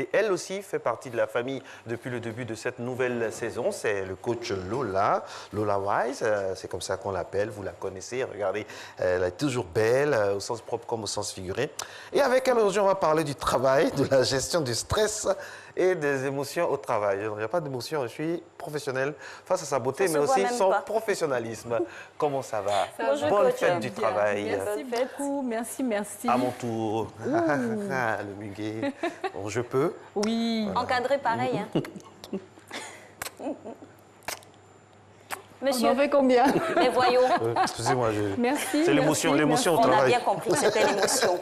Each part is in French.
Et elle aussi fait partie de la famille depuis le début de cette nouvelle saison. C'est le coach Lola, Lola Wise. C'est comme ça qu'on l'appelle. Vous la connaissez. Regardez, elle est toujours belle, au sens propre comme au sens figuré. Et avec elle, aujourd'hui, on va parler du travail, de la gestion du stress et des émotions au travail. Il n'y a pas d'émotion, je suis professionnelle face à sa beauté, mais aussi son professionnalisme. Comment ça va? Bonne fête du travail. Merci beaucoup, merci, merci. À mon tour. Le muguet. Bon, je peux? Oui. Voilà. Encadré pareil. Hein. Monsieur. On en fait combien? Mais voyons. Excusez-moi. Merci. C'est l'émotion au travail. On a bien compris que c'était l'émotion.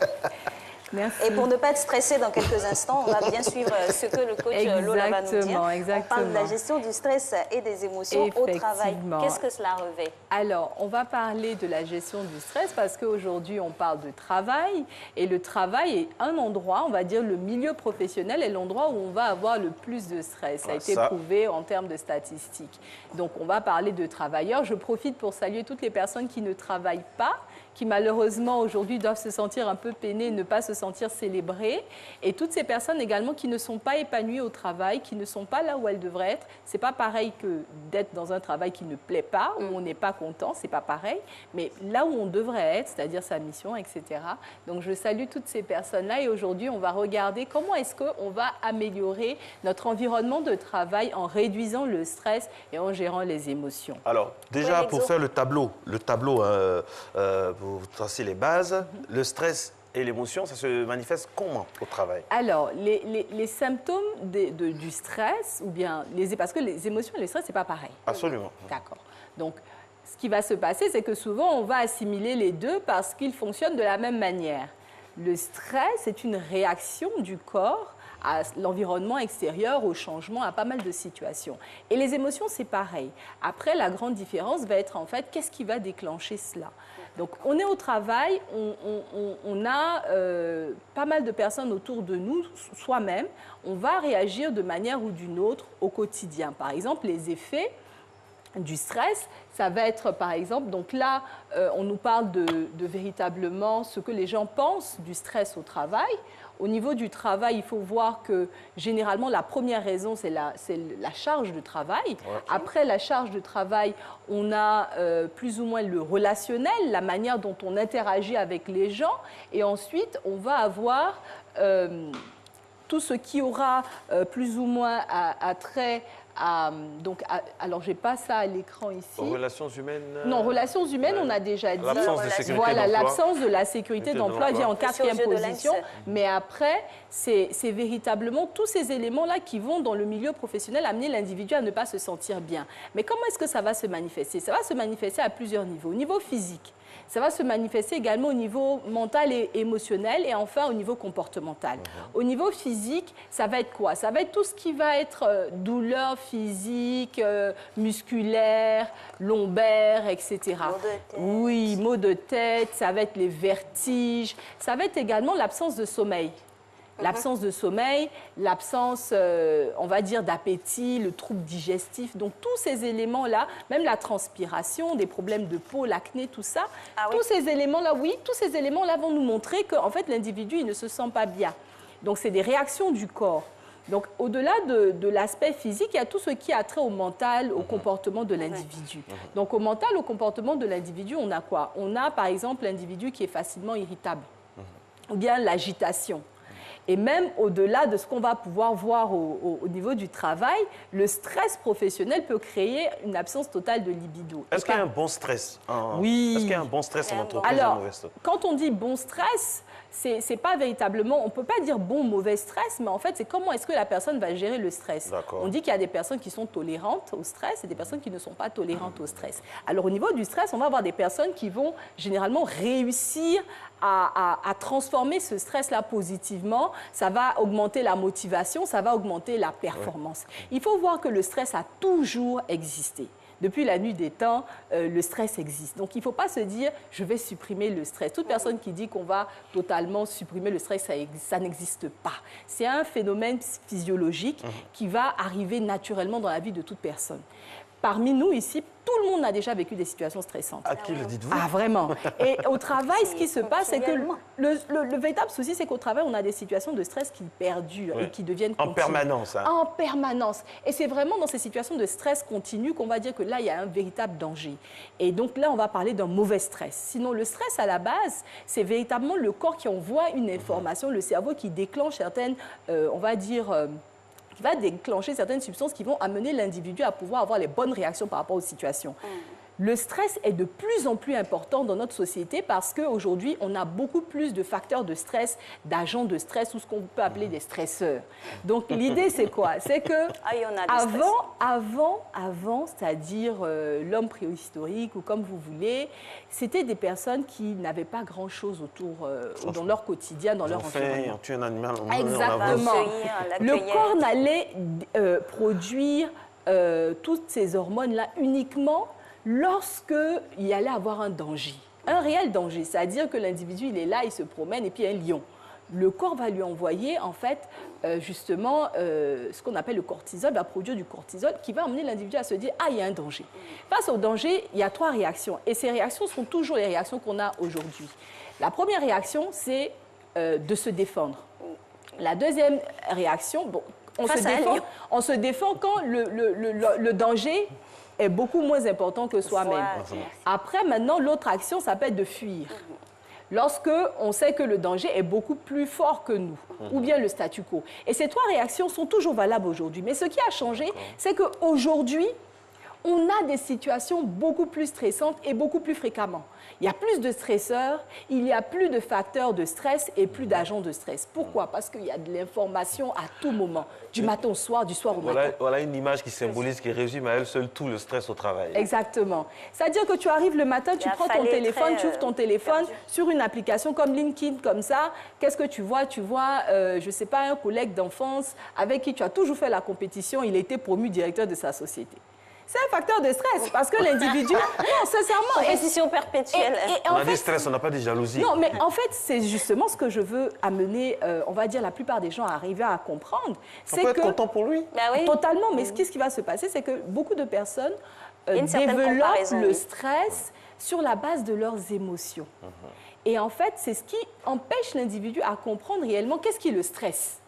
Merci. Et pour ne pas être stressé dans quelques instants, on va bien suivre ce que le coach Lola va nous dire. Exactement. On parle de la gestion du stress et des émotions au travail. Qu'est-ce que cela revêt? Alors, on va parler de la gestion du stress parce qu'aujourd'hui, on parle de travail. Et le travail est un endroit, on va dire le milieu professionnel est l'endroit où on va avoir le plus de stress. Ça a été prouvé en termes de statistiques. Donc, on va parler de travailleurs. Je profite pour saluer toutes les personnes qui ne travaillent pas, qui malheureusement aujourd'hui doivent se sentir un peu peinées, ne pas se sentir célébrées. Et toutes ces personnes également qui ne sont pas épanouies au travail, qui ne sont pas là où elles devraient être. C'est pas pareil que d'être dans un travail qui ne plaît pas, où on n'est pas content, c'est pas pareil. Mais là où on devrait être, c'est-à-dire sa mission, etc. Donc je salue toutes ces personnes-là et aujourd'hui on va regarder comment est-ce qu'on va améliorer notre environnement de travail en réduisant le stress et en gérant les émotions. Alors déjà pour faire le tableau, vous tracez les bases, le stress et l'émotion, ça se manifeste comment au travail? Alors, les symptômes du stress, ou bien parce que les émotions et le stress, c'est pas pareil. Absolument. D'accord. Donc, ce qui va se passer, c'est que souvent, on va assimiler les deux parce qu'ils fonctionnent de la même manière. Le stress est une réaction du corps à l'environnement extérieur, au changement, à pas mal de situations. Et les émotions, c'est pareil. Après, la grande différence va être en fait, qu'est-ce qui va déclencher cela? Donc, on est au travail, on a pas mal de personnes autour de nous, soi-même. On va réagir de manière ou d'une autre au quotidien. Par exemple, les effets du stress, ça va être par exemple, donc là, on nous parle de véritablement ce que les gens pensent du stress au travail. Au niveau du travail, il faut voir que généralement, la première raison, c'est la charge de travail. Ouais. Après la charge de travail, on a plus ou moins le relationnel, la manière dont on interagit avec les gens. Et ensuite, on va avoir tout ce qui aura plus ou moins trait alors, je n'ai pas ça à l'écran ici. Relations humaines Non, relations humaines, on a déjà dit. L'absence de sécurité voilà, d'emploi. L'absence de la sécurité d'emploi vient en quatrième position. Mais après, c'est véritablement tous ces éléments-là qui vont, dans le milieu professionnel, amener l'individu à ne pas se sentir bien. Mais comment est-ce que ça va se manifester? Ça va se manifester à plusieurs niveaux. Au niveau physique, ça va se manifester également au niveau mental et émotionnel et enfin au niveau comportemental. Au niveau physique, ça va être quoi? Ça va être tout ce qui va être douleur physique, musculaire, lombaire, etc. Oui, maux de tête, ça va être les vertiges, ça va être également l'absence de sommeil. L'absence de sommeil, l'absence, on va dire, d'appétit, le trouble digestif. Donc, tous ces éléments-là, même la transpiration, des problèmes de peau, l'acné, tout ça, tous ces éléments-là, tous ces éléments-là vont nous montrer qu'en fait, l'individu, il ne se sent pas bien. Donc, c'est des réactions du corps. Donc, au-delà de l'aspect physique, il y a tout ce qui a trait au mental, au comportement de l'individu. Donc, au mental, au comportement de l'individu, on a quoi? On a, par exemple, l'individu qui est facilement irritable, ou bien l'agitation. Et même au-delà de ce qu'on va pouvoir voir au niveau du travail, le stress professionnel peut créer une absence totale de libido. Est-ce qu'il y a un bon stress? Oui. Est-ce qu'il y a un bon stress en entreprise? Alors, quand on dit bon stress, c'est pas véritablement, on ne peut pas dire bon ou mauvais stress, mais en fait, c'est comment est-ce que la personne va gérer le stress. On dit qu'il y a des personnes qui sont tolérantes au stress et des personnes qui ne sont pas tolérantes au stress. Alors, au niveau du stress, on va avoir des personnes qui vont généralement réussir à transformer ce stress-là positivement. Ça va augmenter la motivation, ça va augmenter la performance. Il faut voir que le stress a toujours existé. Depuis la nuit des temps, le stress existe. Donc, il ne faut pas se dire « je vais supprimer le stress ». Toute personne qui dit qu'on va totalement supprimer le stress, ça n'existe pas. C'est un phénomène physiologique qui va arriver naturellement dans la vie de toute personne. parmi nous ici, tout le monde a déjà vécu des situations stressantes. À qui le dites-vous? Ah, vraiment. Et au travail, ce qui se passe, c'est que le véritable souci, c'est qu'au travail, on a des situations de stress qui perdurent et qui deviennent continues. En permanence. Hein. En permanence. Et c'est vraiment dans ces situations de stress continu qu'on va dire que là, il y a un véritable danger. Et donc là, on va parler d'un mauvais stress. Sinon, le stress, à la base, c'est véritablement le corps qui envoie une information, le cerveau qui déclenche certaines, on va dire... qui va déclencher certaines substances qui vont amener l'individu à pouvoir avoir les bonnes réactions par rapport aux situations. Le stress est de plus en plus important dans notre société parce qu'aujourd'hui, on a beaucoup plus de facteurs de stress, d'agents de stress ou ce qu'on peut appeler des stresseurs. Donc, l'idée, c'est quoi? C'est que avant, c'est-à-dire l'homme préhistorique ou comme vous voulez, c'était des personnes qui n'avaient pas grand-chose autour, dans leur quotidien, dans leur environnement. On tue un animal, Exactement. Le corps n'allait produire toutes ces hormones-là uniquement lorsqu'il y allait avoir un danger, un réel danger, c'est-à-dire que l'individu, il est là, il se promène et puis il y a un lion. Le corps va lui envoyer, en fait, justement, ce qu'on appelle le cortisol, va produire du cortisol qui va amener l'individu à se dire « Ah, il y a un danger ». Face au danger, il y a 3 réactions et ces réactions sont toujours les réactions qu'on a aujourd'hui. La première réaction, c'est de se défendre. La deuxième réaction, bon, on se défend quand le danger est beaucoup moins important que soi-même. Après, maintenant, l'autre action, ça peut être de fuir. Lorsque on sait que le danger est beaucoup plus fort que nous, ou bien le statu quo. Et ces 3 réactions sont toujours valables aujourd'hui. Mais ce qui a changé, c'est qu'aujourd'hui, on a des situations beaucoup plus stressantes et beaucoup plus fréquemment. Il y a plus de stresseurs, il y a plus de facteurs de stress et plus d'agents de stress. Pourquoi? Parce qu'il y a de l'information à tout moment, du matin au soir, du soir au matin. Voilà une image qui symbolise, qui résume à elle seule tout le stress au travail. Exactement. C'est-à-dire que tu arrives le matin, tu prends ton téléphone, tu ouvres ton téléphone sur une application comme LinkedIn, comme ça. Qu'est-ce que tu vois? Tu vois, je ne sais pas, un collègue d'enfance avec qui tu as toujours fait la compétition, il a été promu directeur de sa société. C'est un facteur de stress parce que l'individu... Non, sincèrement... Compétition perpétuelle. On a des stress, on n'a pas de jalousie. Non, mais en fait, c'est justement ce que je veux amener, on va dire, la plupart des gens à arriver à comprendre. On peut être content pour lui. Bah oui. Totalement, mais qu'est-ce qui va se passer? C'est que beaucoup de personnes développent le stress sur la base de leurs émotions. Et en fait, c'est ce qui empêche l'individu à comprendre réellement qu'est-ce qui le stresse.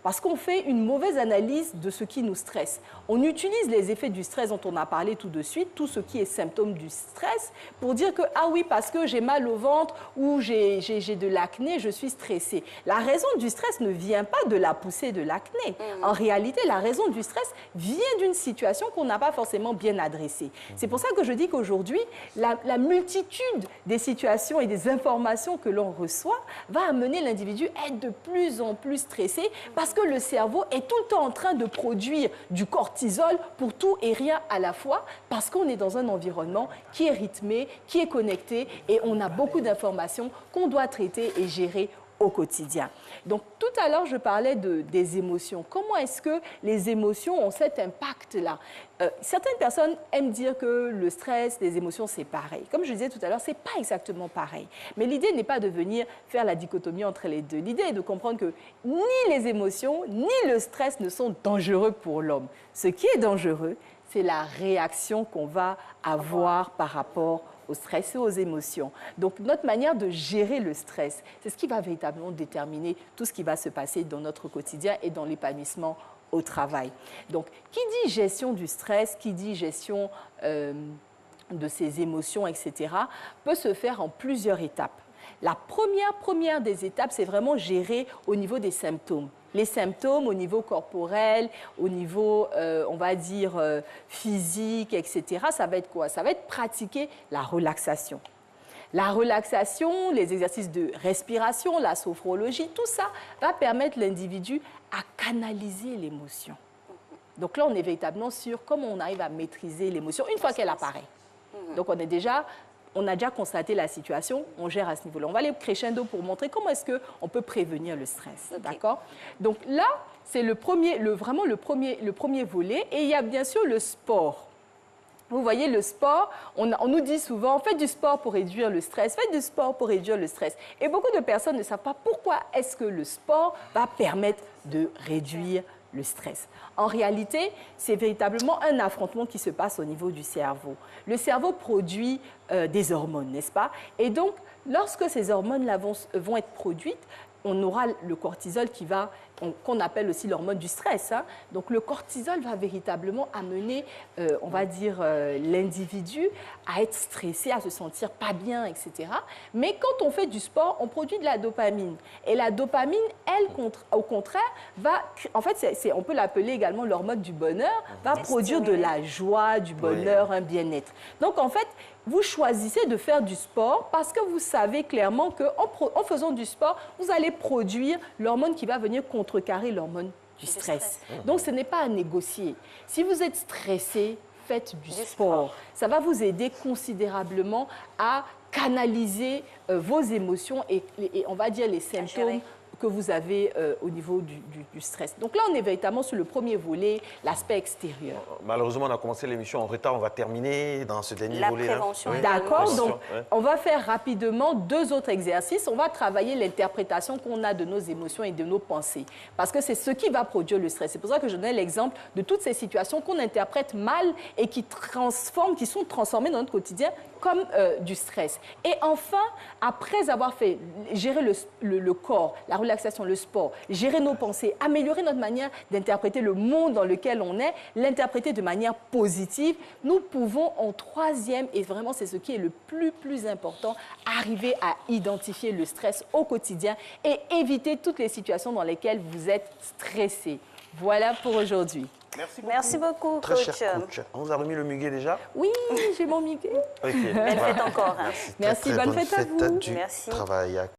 Parce qu'on fait une mauvaise analyse de ce qui nous stresse. On utilise les effets du stress dont on a parlé tout de suite, tout ce qui est symptôme du stress, pour dire que, ah oui, parce que j'ai mal au ventre ou j'ai de l'acné, je suis stressée. La raison du stress ne vient pas de la poussée de l'acné. En réalité, la raison du stress vient d'une situation qu'on n'a pas forcément bien adressée. C'est pour ça que je dis qu'aujourd'hui, la multitude des situations et des informations que l'on reçoit va amener l'individu à être de plus en plus stressé parce que le cerveau est tout le temps en train de produire du cortisol pour tout et rien à la fois parce qu'on est dans un environnement qui est rythmé, qui est connecté et on a beaucoup d'informations qu'on doit traiter et gérer au quotidien. Donc, tout à l'heure, je parlais des émotions. Comment est-ce que les émotions ont cet impact-là? Certaines personnes aiment dire que le stress, les émotions, c'est pareil. Comme je disais tout à l'heure, ce n'est pas exactement pareil. Mais l'idée n'est pas de venir faire la dichotomie entre les deux. L'idée est de comprendre que ni les émotions, ni le stress ne sont dangereux pour l'homme. Ce qui est dangereux, c'est la réaction qu'on va avoir par rapport au stress et aux émotions. Donc, notre manière de gérer le stress, c'est ce qui va véritablement déterminer tout ce qui va se passer dans notre quotidien et dans l'épanouissement au travail. Donc, qui dit gestion du stress, qui dit gestion de ses émotions, etc., peut se faire en plusieurs étapes. La première des étapes, c'est vraiment gérer au niveau des symptômes. Les symptômes au niveau corporel, au niveau, on va dire, physique, etc. Ça va être quoi? Ça va être pratiquer la relaxation. La relaxation, les exercices de respiration, la sophrologie, tout ça va permettre l'individu à canaliser l'émotion. Donc là, on est véritablement sur comment on arrive à maîtriser l'émotion une fois qu'elle apparaît. Donc on a déjà constaté la situation, on gère à ce niveau-là. On va aller crescendo pour montrer comment est-ce qu'on peut prévenir le stress. D'accord? Donc là, c'est vraiment le premier volet. Et il y a bien sûr le sport. Vous voyez, le sport, on nous dit souvent, faites du sport pour réduire le stress, faites du sport pour réduire le stress. Et beaucoup de personnes ne savent pas pourquoi est-ce que le sport va permettre de réduire le stress. En réalité, c'est véritablement un affrontement qui se passe au niveau du cerveau. Le cerveau produit des hormones, n'est-ce pas? Et donc, lorsque ces hormones-là vont être produites, on aura le cortisol qu'on appelle aussi l'hormone du stress. Hein. Donc, le cortisol va véritablement amener, on va dire, l'individu à être stressé, à se sentir pas bien, etc. Mais quand on fait du sport, on produit de la dopamine. Et la dopamine, elle, au contraire, en fait, on peut l'appeler également l'hormone du bonheur, va produire de la joie, du bonheur, un bien-être. Donc, en fait, vous choisissez de faire du sport parce que vous savez clairement qu'en faisant du sport, vous allez produire l'hormone qui va venir contrecarrer l'hormone du stress. Donc, ce n'est pas à négocier. Si vous êtes stressé, faites du sport. Ça va vous aider considérablement à canaliser vos émotions et on va dire les symptômes que vous avez au niveau du stress. Donc là, on est véritablement sur le premier volet, l'aspect extérieur. Malheureusement, on a commencé l'émission en retard. On va terminer dans ce dernier volet. La prévention. Oui. D'accord. Donc, on va faire rapidement 2 autres exercices. On va travailler l'interprétation qu'on a de nos émotions et de nos pensées. Parce que c'est ce qui va produire le stress. C'est pour ça que je donnais l'exemple de toutes ces situations qu'on interprète mal et qui sont transformées dans notre quotidien comme du stress. Et enfin, après avoir fait gérer le corps, la relaxation, le sport, gérer nos pensées, améliorer notre manière d'interpréter le monde dans lequel on est, l'interpréter de manière positive, nous pouvons en 3e, et vraiment c'est ce qui est le plus important, arriver à identifier le stress au quotidien et éviter toutes les situations dans lesquelles vous êtes stressé. Voilà pour aujourd'hui. Merci beaucoup, Très coach. cher coach. On vous a remis le muguet déjà? Oui, j'ai mon muguet. Okay. Belle fête encore. Hein. Merci, bonne fête à vous. Merci. Travail.